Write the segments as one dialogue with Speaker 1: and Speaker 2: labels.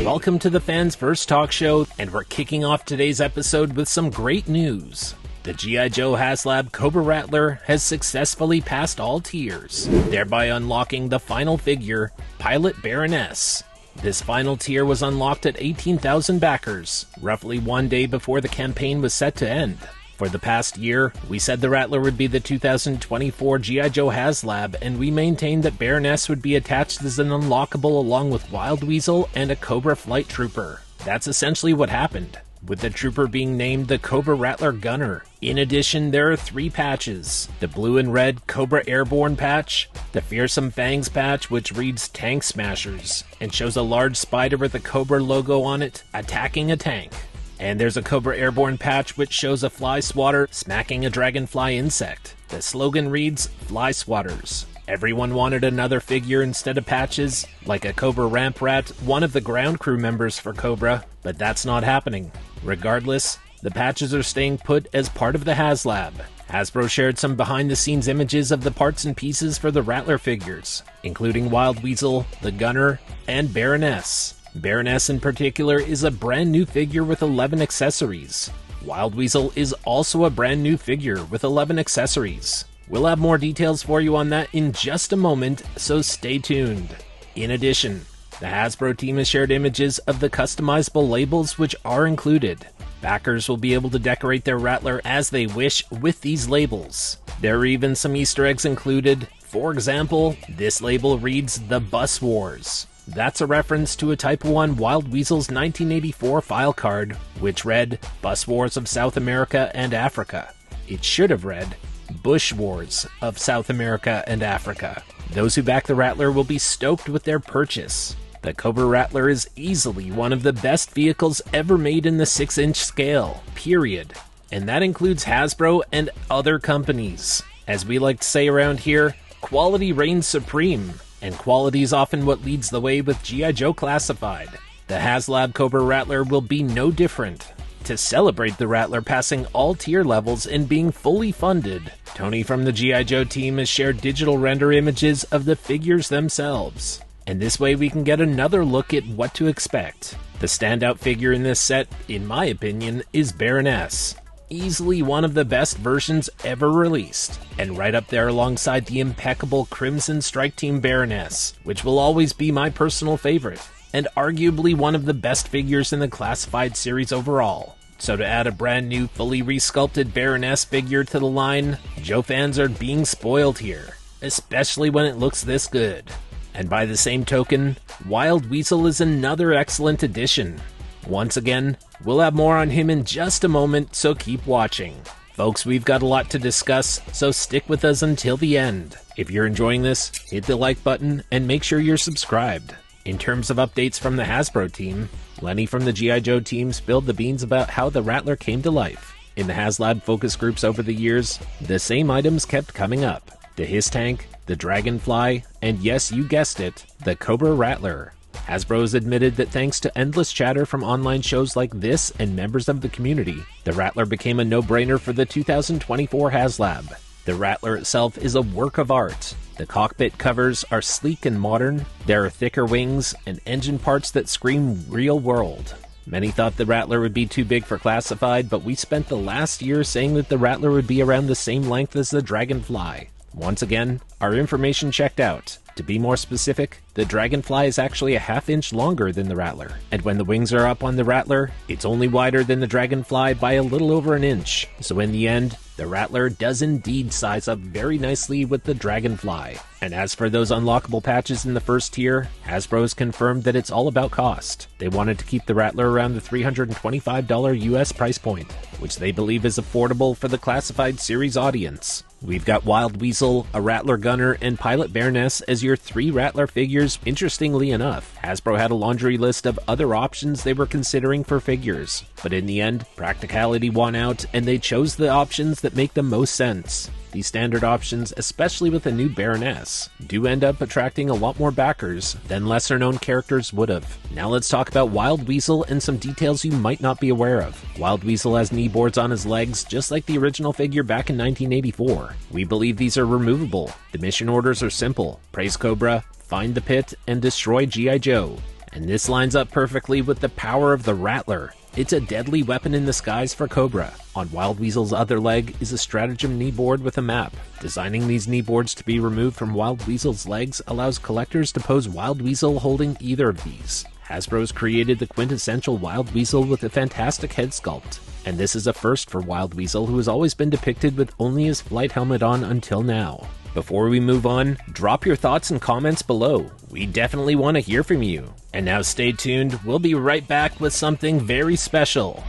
Speaker 1: Welcome to the Fans First Talk Show, and we're kicking off today's episode with some great news. The G.I. Joe HasLab Cobra Rattler has successfully passed all tiers, thereby unlocking the final figure, Pilot Baroness. This final tier was unlocked at 18,000 backers, roughly one day before the campaign was set to end. For the past year, we said the Rattler would be the 2024 G.I. Joe HasLab, and we maintained that Baroness would be attached as an unlockable along with Wild Weasel and a Cobra Flight Trooper. That's essentially what happened, with the trooper being named the Cobra Rattler Gunner. In addition, there are 3 patches: the blue and red Cobra Airborne patch, the Fearsome Fangs patch which reads Tank Smashers, and shows a large spider with a Cobra logo on it, attacking a tank. And there's a Cobra Airborne patch which shows a fly swatter smacking a dragonfly insect. The slogan reads, Fly Swatters. Everyone wanted another figure instead of patches, like a Cobra Ramp Rat, one of the ground crew members for Cobra, but that's not happening. Regardless, the patches are staying put as part of the HasLab. Hasbro shared some behind-the-scenes images of the parts and pieces for the Rattler figures, including Wild Weasel, the Gunner, and Baroness. Baroness in particular is a brand new figure with 11 accessories. Wild Weasel is also a brand new figure with 11 accessories. We'll have more details for you on that in just a moment, so stay tuned. In addition, the Hasbro team has shared images of the customizable labels which are included. Backers will be able to decorate their Rattler as they wish with these labels. There are even some Easter eggs included. For example, this label reads The Bus Wars. That's a reference to a Type 1 Wild Weasel's 1984 file card, which read Bus Wars of South America and Africa. It should have read Bush Wars of South America and Africa. Those who back the Rattler will be stoked with their purchase. The Cobra Rattler is easily one of the best vehicles ever made in the 6-inch scale, period. And that includes Hasbro and other companies. As we like to say around here, quality reigns supreme. And quality is often what leads the way with G.I. Joe Classified. The HasLab Cobra Rattler will be no different. To celebrate the Rattler passing all tier levels and being fully funded, Tony from the G.I. Joe team has shared digital render images of the figures themselves. And this way we can get another look at what to expect. The standout figure in this set, in my opinion, is Baroness. Easily one of the best versions ever released, and right up there alongside the impeccable Crimson Strike Team Baroness, which will always be my personal favorite, and arguably one of the best figures in the Classified series overall. So to add a brand new, fully resculpted Baroness figure to the line, Joe fans are being spoiled here, especially when it looks this good. And by the same token, Wild Weasel is another excellent addition. Once again, we'll have more on him in just a moment, so keep watching. Folks, we've got a lot to discuss, so stick with us until the end. If you're enjoying this, hit the like button and make sure you're subscribed. In terms of updates from the Hasbro team, Lenny from the G.I. Joe team spilled the beans about how the Rattler came to life. In the HasLab focus groups over the years, the same items kept coming up. The Hiss Tank, the Dragonfly, and yes, you guessed it, the Cobra Rattler. Hasbro has admitted that thanks to endless chatter from online shows like this and members of the community, the Rattler became a no-brainer for the 2024 HasLab. The Rattler itself is a work of art. The cockpit covers are sleek and modern, there are thicker wings, and engine parts that scream real world. Many thought the Rattler would be too big for Classified, but we spent the last year saying that the Rattler would be around the same length as the Dragonfly. Once again, our information checked out. To be more specific, the Dragonfly is actually a half-inch longer than the Rattler, and when the wings are up on the Rattler, it's only wider than the Dragonfly by a little over an inch. So in the end, the Rattler does indeed size up very nicely with the Dragonfly. And as for those unlockable patches in the first tier, Hasbro has confirmed that it's all about cost. They wanted to keep the Rattler around the $325 US price point, which they believe is affordable for the Classified series audience. We've got Wild Weasel, a Rattler Gunner, and Pilot Baroness as your 3 Rattler figures. Interestingly enough, Hasbro had a laundry list of other options they were considering for figures, but in the end, practicality won out and they chose the options that make the most sense. These standard options, especially with a new Baroness, do end up attracting a lot more backers than lesser-known characters would have. Now let's talk about Wild Weasel and some details you might not be aware of. Wild Weasel has knee boards on his legs, just like the original figure back in 1984. We believe these are removable. The mission orders are simple: praise Cobra, find the pit, and destroy G.I. Joe. And this lines up perfectly with the power of the Rattler. It's a deadly weapon in disguise for Cobra. On Wild Weasel's other leg is a stratagem knee board with a map. Designing these knee boards to be removed from Wild Weasel's legs allows collectors to pose Wild Weasel holding either of these. Hasbro's created the quintessential Wild Weasel with a fantastic head sculpt. And this is a first for Wild Weasel, who has always been depicted with only his flight helmet on until now. Before we move on, drop your thoughts and comments below. We definitely want to hear from you. And now stay tuned, we'll be right back with something very special.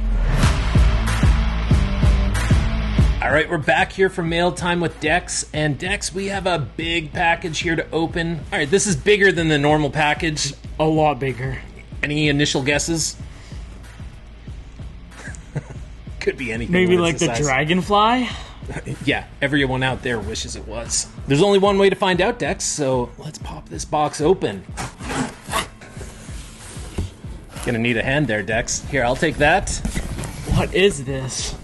Speaker 1: Alright, we're back here for mail time with Dex, and Dex, we have a big package here to open. Alright, this is bigger than the normal package.
Speaker 2: A lot bigger.
Speaker 1: Any initial guesses? Could be anything.
Speaker 2: Maybe like the dragonfly?
Speaker 1: Yeah, everyone out there wishes it was. There's only one way to find out, Dex, so let's pop this box open. Gonna need a hand there, Dex. Here, I'll take that.
Speaker 2: What is this?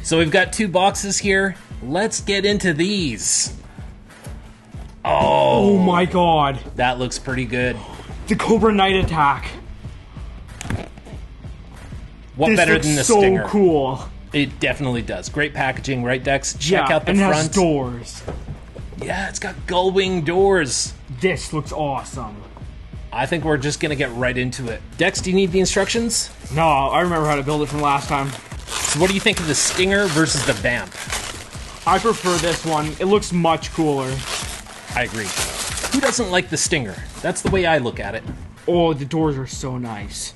Speaker 1: So we've got 2 boxes here. Let's get into these.
Speaker 2: Oh my god.
Speaker 1: That looks pretty good.
Speaker 2: The Cobra Night Attack.
Speaker 1: What better than the Stinger?
Speaker 2: So cool.
Speaker 1: It definitely does. Great packaging, right, Dex? Check out the
Speaker 2: and
Speaker 1: front.
Speaker 2: It has doors.
Speaker 1: Yeah, it's got gull wing doors.
Speaker 2: This looks awesome.
Speaker 1: I think we're just gonna get right into it. Dex, do you need the instructions?
Speaker 2: No, I remember how to build it from last time.
Speaker 1: So what do you think of the Stinger versus the Vamp?
Speaker 2: I prefer this one. It looks much cooler.
Speaker 1: I agree. Who doesn't like the Stinger? That's the way I look at it.
Speaker 2: Oh, the doors are so nice.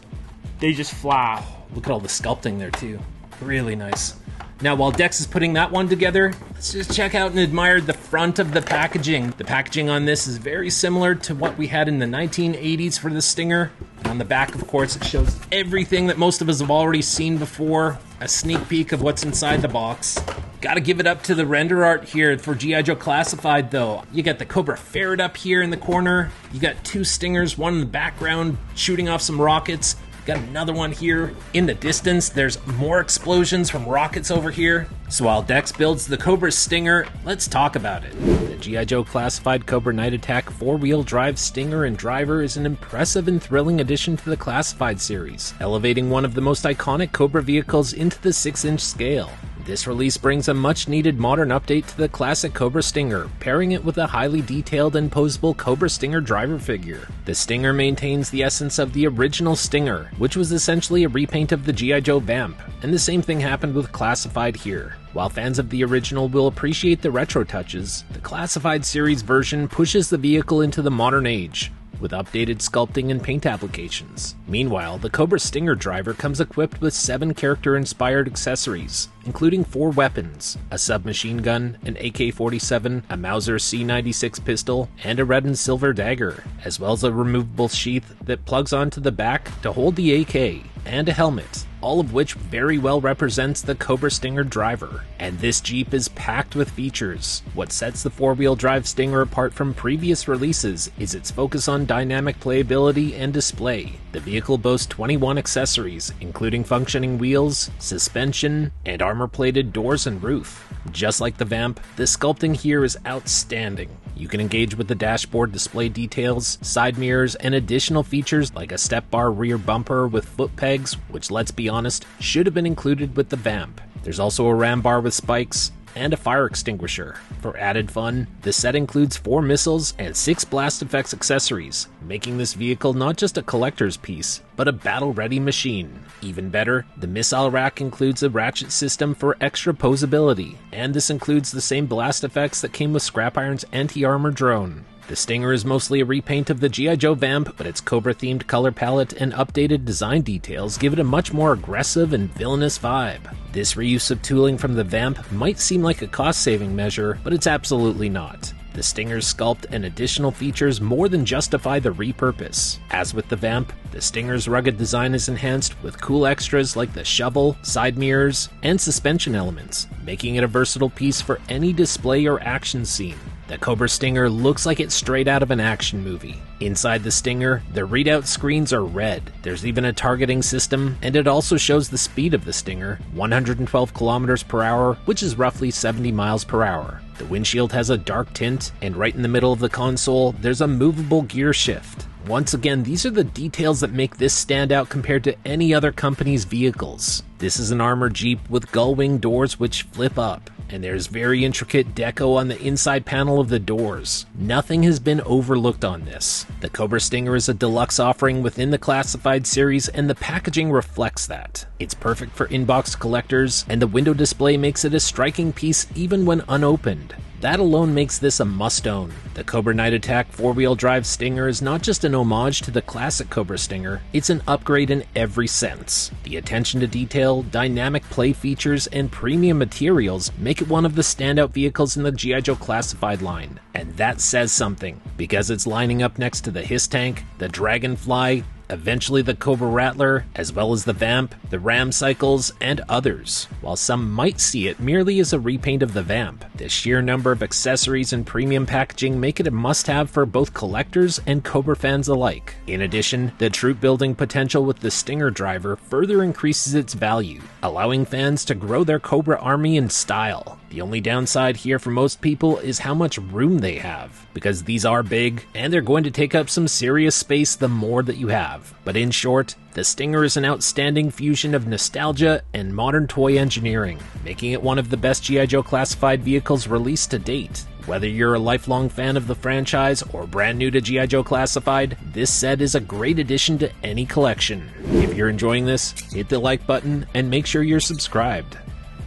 Speaker 2: They just flap.
Speaker 1: Look at all the sculpting there, too. Really nice. Now, while Dex is putting that one together, let's just check out and admire the front of the packaging. The packaging on this is very similar to what we had in the 1980s for the Stinger. And on the back, of course, it shows everything that most of us have already seen before. A sneak peek of what's inside the box. Gotta give it up to the render art here for G.I. Joe Classified, though. You got the Cobra ferret up here in the corner. You got 2 Stingers, one in the background, shooting off some rockets. Got another one here in the distance. There's more explosions from rockets over here. So while Dex builds the Cobra Stinger, let's talk about it. The G.I. Joe Classified Cobra Night Attack 4-wheel drive Stinger and driver is an impressive and thrilling addition to the Classified series, elevating one of the most iconic Cobra vehicles into the 6-inch scale. This release brings a much-needed modern update to the classic Cobra Stinger, pairing it with a highly detailed and posable Cobra Stinger driver figure. The Stinger maintains the essence of the original Stinger, which was essentially a repaint of the G.I. Joe Vamp, and the same thing happened with Classified here. While fans of the original will appreciate the retro touches, the Classified series version pushes the vehicle into the modern age, with updated sculpting and paint applications. Meanwhile, the Cobra Stinger driver comes equipped with 7 character-inspired accessories, including 4 weapons, a submachine gun, an AK-47, a Mauser C96 pistol, and a red and silver dagger, as well as a removable sheath that plugs onto the back to hold the AK, and a helmet, all of which very well represents the Cobra Stinger driver. And this Jeep is packed with features. What sets the 4-wheel drive Stinger apart from previous releases is its focus on dynamic playability and display. The vehicle boasts 21 accessories, including functioning wheels, suspension, and armor-plated doors and roof. Just like the Vamp, the sculpting here is outstanding. You can engage with the dashboard display details, side mirrors, and additional features like a step bar rear bumper with foot pegs, which, let's be honest, should have been included with the Vamp. There's also a ram bar with spikes, and a fire extinguisher. For added fun, the set includes 4 missiles and 6 blast effects accessories, making this vehicle not just a collector's piece, but a battle-ready machine. Even better, the missile rack includes a ratchet system for extra posability, and this includes the same blast effects that came with Scrap Iron's anti-armor drone. The Stinger is mostly a repaint of the G.I. Joe Vamp, but its Cobra-themed color palette and updated design details give it a much more aggressive and villainous vibe. This reuse of tooling from the Vamp might seem like a cost-saving measure, but it's absolutely not. The Stinger's sculpt and additional features more than justify the repurpose. As with the Vamp, the Stinger's rugged design is enhanced with cool extras like the shovel, side mirrors, and suspension elements, making it a versatile piece for any display or action scene. The Cobra Stinger looks like it's straight out of an action movie. Inside the Stinger, the readout screens are red. There's even a targeting system, and it also shows the speed of the Stinger, 112 kilometers per hour, which is roughly 70 miles per hour. The windshield has a dark tint, and right in the middle of the console, there's a movable gear shift. Once again, these are the details that make this stand out compared to any other company's vehicles. This is an armored Jeep with gull-wing doors which flip up, and there's very intricate deco on the inside panel of the doors. Nothing has been overlooked on this. The Cobra Stinger is a deluxe offering within the classified series, and the packaging reflects that. It's perfect for inbox collectors, and the window display makes it a striking piece even when unopened. That alone makes this a must-own. The Cobra Night Attack 4-wheel drive Stinger is not just an homage to the classic Cobra Stinger, it's an upgrade in every sense. The attention to detail, dynamic play features, and premium materials make it one of the standout vehicles in the G.I. Joe Classified line. And that says something, because it's lining up next to the Hiss Tank, the Dragonfly, eventually the Cobra Rattler, as well as the Vamp, the Ram Cycles, and others. While some might see it merely as a repaint of the Vamp, the sheer number of accessories and premium packaging make it a must-have for both collectors and Cobra fans alike. In addition, the troop building potential with the Stinger driver further increases its value, allowing fans to grow their Cobra army in style. The only downside here for most people is how much room they have, because these are big, and they're going to take up some serious space the more that you have. But in short, the Stinger is an outstanding fusion of nostalgia and modern toy engineering, making it one of the best G.I. Joe classified vehicles released to date. Whether you're a lifelong fan of the franchise or brand new to G.I. Joe Classified, this set is a great addition to any collection. If you're enjoying this, hit the like button and make sure you're subscribed.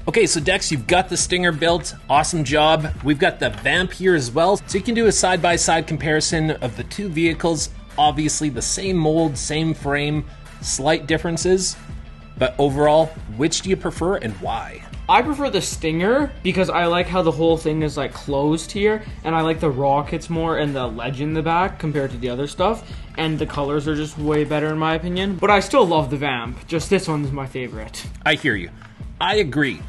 Speaker 1: Okay, so Dex, you've got the Stinger built. Awesome job. We've got the Vamp here as well, so you can do a side-by-side comparison of the two vehicles. Obviously the same mold, same frame, slight differences, but overall, which do you prefer and why?
Speaker 2: I prefer the Stinger because I like how the whole thing is like closed here, and I like the rockets more and the ledge in the back compared to the other stuff, and the colors are just way better in my opinion. But I still love the Vamp, just this one is my favorite.
Speaker 1: I hear you. I agree.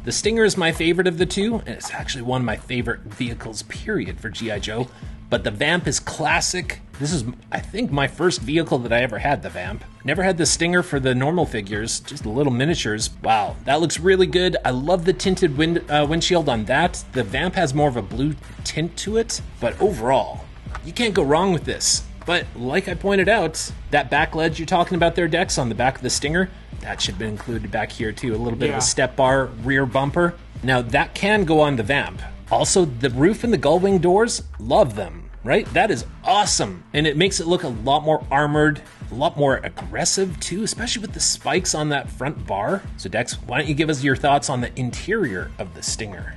Speaker 1: The Stinger is my favorite of the two, and it's actually one of my favorite vehicles, period, for G.I. Joe. But the Vamp is classic. This is, I think, my first vehicle that I ever had, the Vamp. Never had the Stinger for the normal figures, just the little miniatures. Wow, that looks really good. I love the tinted windshield on that. The Vamp has more of a blue tint to it, but overall, you can't go wrong with this. But like I pointed out, that back ledge you're talking about there, Dex, on the back of the Stinger, that should have been included back here too. A little bit of a step bar rear bumper. Now that can go on the Vamp. Also, the roof and the gull-wing doors, love them, right? That is awesome. And it makes it look a lot more armored, a lot more aggressive too, especially with the spikes on that front bar. So Dex, why don't you give us your thoughts on the interior of the Stinger?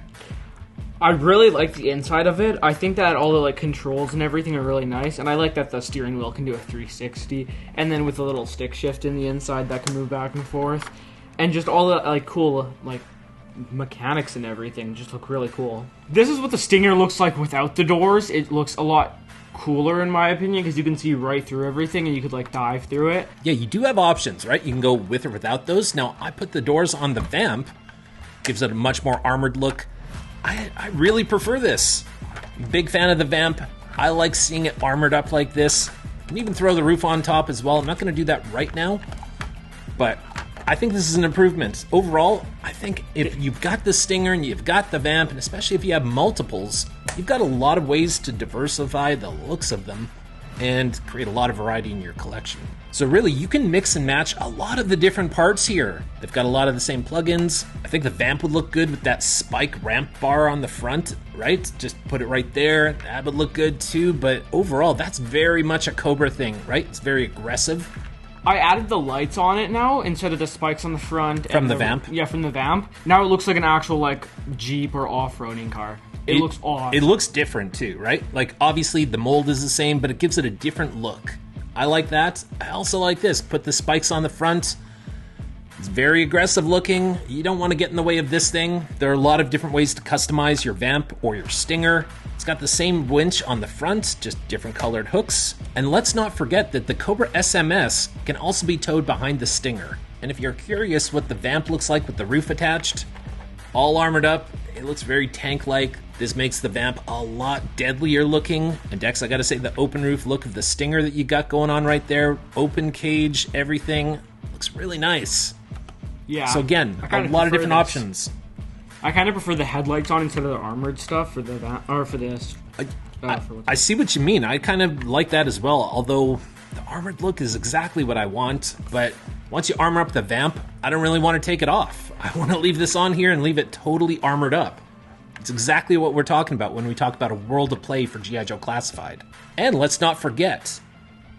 Speaker 2: I really like the inside of it. I think that all the like controls and everything are really nice, and I like that the steering wheel can do a 360, and then with a little stick shift in the inside that can move back and forth, and just all the like cool like mechanics and everything just look really cool. This is what the Stinger looks like without the doors. It looks a lot cooler in my opinion because you can see right through everything and you could like dive through it.
Speaker 1: Yeah, you do have options, right? You can go with or without those. Now I put the doors on the Vamp, gives it a much more armored look. I really prefer this. Big fan of the Vamp. I like seeing it armored up like this. You can even throw the roof on top as well. I'm not going to do that right now, but I think this is an improvement. Overall, I think if you've got the Stinger and you've got the Vamp, and especially if you have multiples, you've got a lot of ways to diversify the looks of them and create a lot of variety in your collection. So really, you can mix and match a lot of the different parts here. They've got a lot of the same plugins. I think the Vamp would look good with that spike ramp bar on the front, right? Just put it right there. That would look good too, but overall, that's very much a Cobra thing, right? It's very aggressive.
Speaker 2: I added the lights on it now instead of the spikes on the front.
Speaker 1: From the Vamp?
Speaker 2: Yeah, from the Vamp. Now it looks like an actual like Jeep or off-roading car. It looks awesome.
Speaker 1: It looks different too, right? Like obviously the mold is the same, but it gives it a different look. I like that. I also like this. Put the spikes on the front. It's very aggressive looking. You don't want to get in the way of this thing. There are a lot of different ways to customize your Vamp or your Stinger. It's got the same winch on the front, just different colored hooks. And let's not forget that the Cobra SMS can also be towed behind the Stinger. And if you're curious what the Vamp looks like with the roof attached, all armored up, it looks very tank-like. This makes the Vamp a lot deadlier looking. And Dex, I gotta say, the open roof look of the Stinger that you got going on right there, open cage, everything, looks really nice.
Speaker 2: Yeah.
Speaker 1: So again, a lot of different options.
Speaker 2: I kind of prefer the headlights on instead of the armored stuff for for this.
Speaker 1: I see what you mean. I kind of like that as well, although the armored look is exactly what I want, but once you armor up the vamp, I don't really want to take it off. I want to leave this on here and leave it totally armored up. It's exactly what we're talking about when we talk about a world of play for G.I. Joe Classified. And let's not forget,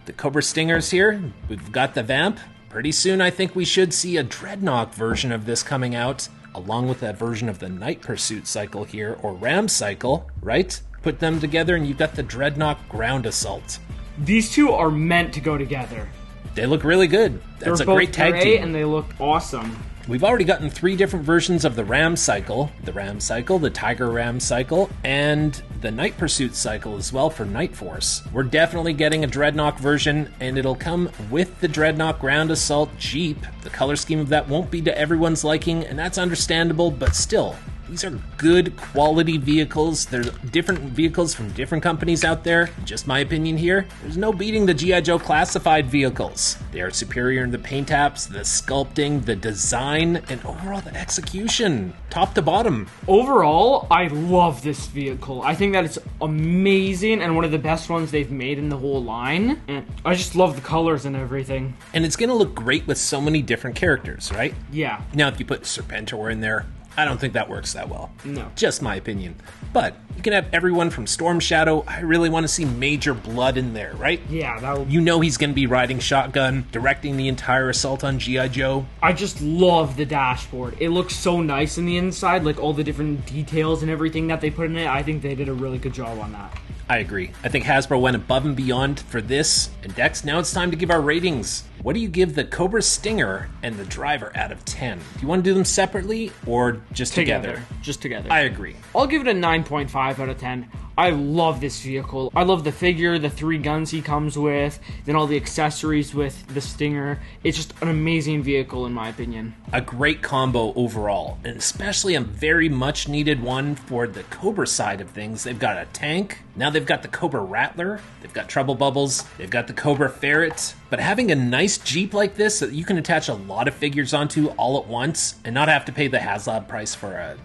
Speaker 1: the Cobra Stingers here, we've got the vamp. Pretty soon I think we should see a Dreadnought version of this coming out, along with that version of the Night Pursuit cycle here, or Ram cycle, right? Put them together and you've got the Dreadnought Ground Assault.
Speaker 2: These two are meant to go together.
Speaker 1: They look really good. That's a great tag team.
Speaker 2: And they look awesome.
Speaker 1: We've already gotten 3 different versions of the Ram cycle, the Tiger Ram cycle, and the Night Pursuit cycle as well for Night Force. We're definitely getting a Dreadnought version, and it'll come with the Dreadnought Ground Assault Jeep. The color scheme of that won't be to everyone's liking, and that's understandable, but still, these are good quality vehicles. There's different vehicles from different companies out there. Just my opinion here. There's no beating the G.I. Joe Classified vehicles. They are superior in the paint apps, the sculpting, the design, and overall the execution, top to bottom.
Speaker 2: Overall, I love this vehicle. I think that it's amazing and one of the best ones they've made in the whole line. And I just love the colors and everything.
Speaker 1: And it's going to look great with so many different characters, right?
Speaker 2: Yeah.
Speaker 1: Now, if you put Serpentor in there, I don't think that works that well.
Speaker 2: No.
Speaker 1: Just my opinion. But you can have everyone from Storm Shadow. I really want to see Major Blood in there, right?
Speaker 2: Yeah, that would...
Speaker 1: You know he's going to be riding shotgun, directing the entire assault on G.I. Joe.
Speaker 2: I just love the dashboard. It looks so nice in the inside, like all the different details and everything that they put in it. I think they did a really good job on that.
Speaker 1: I agree. I think Hasbro went above and beyond for this. And Dex, now it's time to give our ratings. What do you give the Cobra Stinger and the Driver out of 10? Do you want to do them separately or just together?
Speaker 2: Just together.
Speaker 1: I agree.
Speaker 2: I'll give it a 9.5 out of 10. I love this vehicle. I love the figure, the 3 guns he comes with, then all the accessories with the Stinger. It's just an amazing vehicle in my opinion.
Speaker 1: A great combo overall, and especially a very much needed one for the Cobra side of things. They've got a tank, now they've got the Cobra Rattler, they've got Trouble Bubbles, they've got the Cobra Ferret, but having a nice Jeep like this that you can attach a lot of figures onto all at once and not have to pay the HasLab price for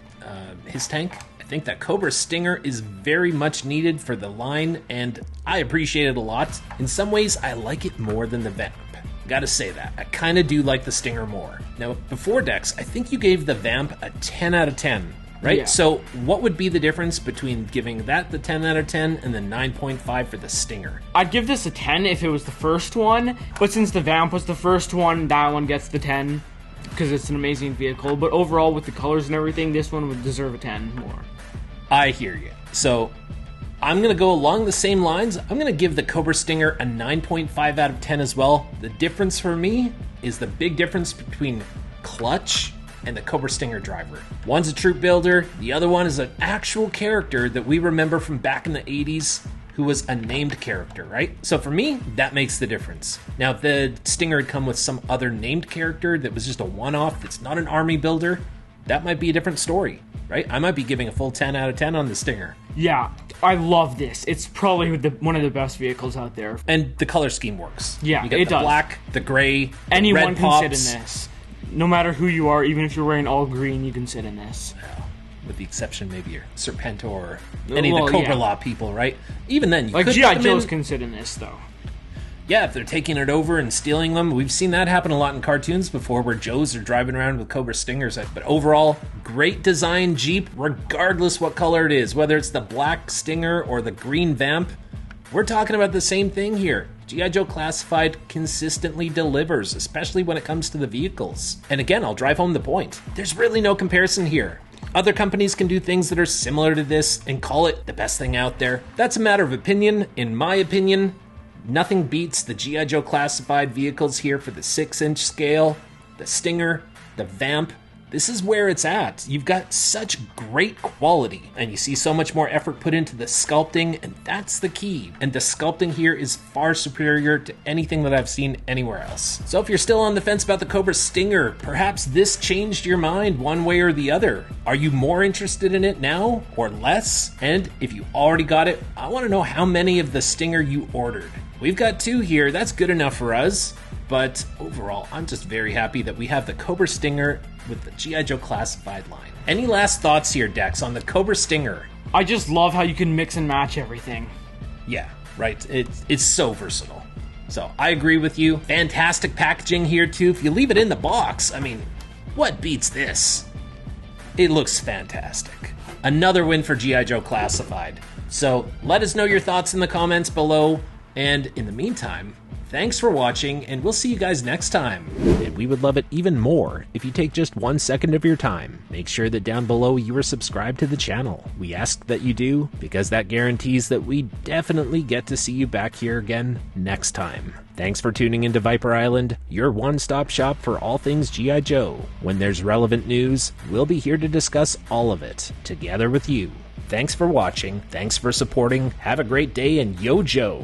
Speaker 1: his tank, I think that Cobra Stinger is very much needed for the line, and I appreciate it a lot. In some ways, I like it more than the Vamp. Gotta say that. I kind of do like the Stinger more. Now, before Dex, I think you gave the Vamp a 10 out of 10, right?
Speaker 2: Yeah.
Speaker 1: So what would be the difference between giving that the 10 out of 10 and the 9.5 for the Stinger?
Speaker 2: I'd give this a 10 if it was the first one, but since the Vamp was the first one, that one gets the 10 because it's an amazing vehicle. But overall, with the colors and everything, this one would deserve a 10 more.
Speaker 1: I hear you. So I'm going to go along the same lines. I'm going to give the Cobra Stinger a 9.5 out of 10 as well. The difference for me is the big difference between Clutch and the Cobra Stinger Driver. One's a troop builder, the other one is an actual character that we remember from back in the 80s who was a named character, right? So for me, that makes the difference. Now, if the Stinger had come with some other named character that was just a one-off that's not an army builder, that might be a different story, right? I might be giving a full 10 out of 10 on the Stinger.
Speaker 2: Yeah, I love this. It's probably one of the best vehicles out there.
Speaker 1: And the color scheme works.
Speaker 2: Yeah,
Speaker 1: you got
Speaker 2: it
Speaker 1: the
Speaker 2: does.
Speaker 1: Black, the gray,
Speaker 2: Anyone
Speaker 1: red
Speaker 2: can
Speaker 1: pops.
Speaker 2: sit in this. No matter who you are, even if you're wearing all green, you can sit in this.
Speaker 1: With the exception maybe your Serpentor or any of the Cobra Law people, right? Even then, you
Speaker 2: like
Speaker 1: could
Speaker 2: G.I.
Speaker 1: put them
Speaker 2: Joe's
Speaker 1: in.
Speaker 2: can sit in this, though.
Speaker 1: Yeah, if they're taking it over and stealing them. We've seen that happen a lot in cartoons before where Joes are driving around with Cobra Stingers. But overall, great design Jeep, regardless what color it is. Whether it's the black Stinger or the green Vamp, we're talking about the same thing here. G.I. Joe Classified consistently delivers, especially when it comes to the vehicles. And again, I'll drive home the point. There's really no comparison here. Other companies can do things that are similar to this and call it the best thing out there. That's a matter of opinion. In my opinion, nothing beats the G.I. Joe Classified vehicles here for the 6-inch scale, the Stinger, the Vamp. This is where it's at. You've got such great quality, and you see so much more effort put into the sculpting, and that's the key. And the sculpting here is far superior to anything that I've seen anywhere else. So if you're still on the fence about the Cobra Stinger, perhaps this changed your mind one way or the other. Are you more interested in it now or less? And if you already got it, I want to know how many of the Stinger you ordered. We've got 2 here. That's good enough for us. but overall, I'm just very happy that we have the Cobra Stinger with the G.I. Joe Classified line. Any last thoughts here, Dex, on the Cobra Stinger?
Speaker 2: I just love how you can mix and match everything.
Speaker 1: Yeah, right. It's so versatile. So I agree with you. Fantastic packaging here too. If you leave it in the box, I mean, what beats this? It looks fantastic. Another win for G.I. Joe Classified. So let us know your thoughts in the comments below. And in the meantime, thanks for watching, and we'll see you guys next time. And we would love it even more if you take just 1 second of your time. Make sure that down below you are subscribed to the channel. We ask that you do, because that guarantees that we definitely get to see you back here again next time. Thanks for tuning into Viper Island, your one-stop shop for all things G.I. Joe. When there's relevant news, we'll be here to discuss all of it, together with you. Thanks for watching, thanks for supporting, have a great day, and yo Joe!